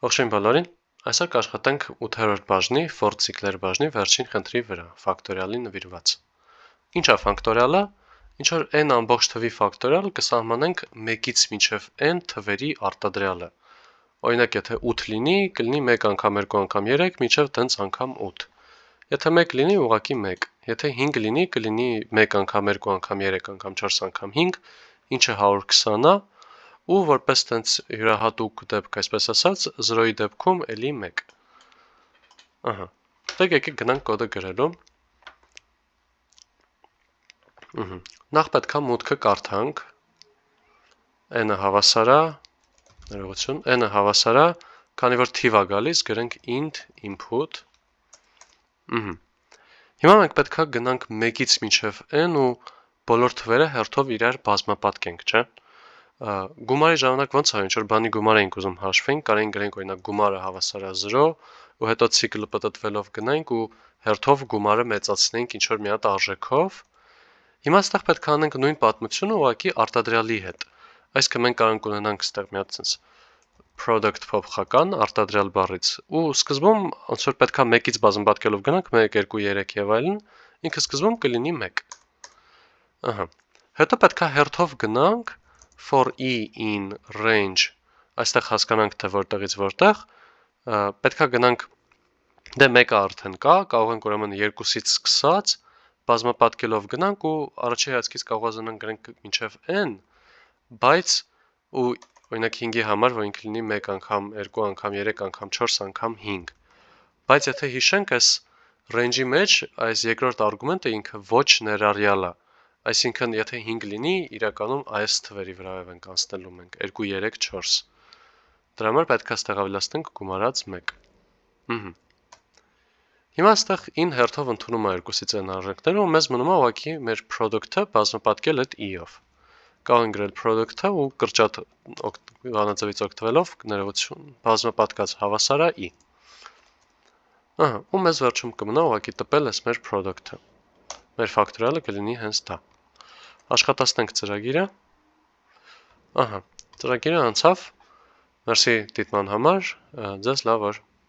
Ողջույն բոլորին, այսօր կաշխատենք 8-րդ բաժնի for ցիկլեր բաժնի վերջին խնդրի վրա, ֆակտորիալի նվիրված։ Ինչ է ֆակտորիալը? Ինչ որ n ամբողջ թվի ֆակտորիալ կսահմանենք 1-ից մինչև n թվերի արտադրյալը։ Օրինակ, եթե 8 լինի, կլինի 1 անգամ 2 անգամ 3, մինչև տենց անգամ 8։ Եթե 1 լինի, ուղղակի 1։ Եթե 5 լինի, կլինի 1 անգամ 2 անգամ 3 անգամ 4 անգամ 5, ինչը 120 է, ու որպես տենց յուրահատուկ դեպք, այսպես ասած, 0-ի դեպքում էլի 1։ Ահա, դեք եկեք գնանք կոդը գրելու։ Նախ պետք է մուտքը կարդանք, n-ը հավասար է, ներողություն, n-ը հավասար է, քանի որ թիվ է գալիս, գրենք int input։ Հիմա մենք պետք է գնանք 1-ից մինչև n ու բոլոր թվերը հերթով իրար բազմապատկենք, չէ՞։ Գումարի ժամանակ ոնց է, ինչ որ բանի գումար էինք ուզում հաշվենք, կարող գրենք օրինակ գումարը հավասար է 0, ու հետո ցիկլը պատտվելով գնանք ու հերթով գումարը մեծացնենք ինչ որ մի հատ արժեքով։ Հիմա այստեղ պետք է անենք նույն պատմությունը ուղղակի արտադրյալի հետ։ Այսինքն մենք կարող ենք ունենանք այստեղ մի հատ sense product փոփոխական արտադրյալ բառից, ու սկզբում ոնց որ պետք է 1-ից բազմապատկելով գնանք 1, 2, 3 եւ այլն, ինքը սկզբում կլինի 1։ Ահա։ Հետո պետք է հերթով գնանք for e in range, այստեղ հասկանանք թե որտեղից որտեղ, պետք է գնանք, դե 1-ը արդեն կա, կարող ենք ուրեմն 2-ից սկսած, բազմապատկելով գնանք ու առաջի հայացքից կարող ազնանք գրենք մինչև n, բայց ու օրինակ 5-ի համար, որ ինքը լինի 1 անգամ, 2 անգամ, 3 անգամ, 4 անգամ 5։ Բայց եթե հիշենք, այս range-ի մեջ այս երկրորդ արգումենտը ինքը ոչ ներառյալ է։ Այսինքն, եթե 5 լինի, իրականում այս թվերի վրայով ենք անցնելու մենք 2, 3, 4։ Դրա համար պետք է այստեղ ավելացնենք գումարած 1։ Հիմա այստեղ in հերթով ընդունում է 2-ից n արժեքները ու մեզ մնում է ուղղակի մեր product-ը բազմապատկել այդ e-ով։ Կարող ենք գրել product-ը ու կրճատ բանաձևից օգտվելով ներողություն, բազմապատկած հավասար է e։ Ահա, ու մեզ վերջում կմնա ուղղակի տպել այս մեր product-ը։ Մեր ֆակտորիալը կլինի հենց դա։ Աշխատացնենք ծրագիրը։ Ահա, ծրագիրը անցավ։ Մերսի դիտման համար, ձեզ լավ օր։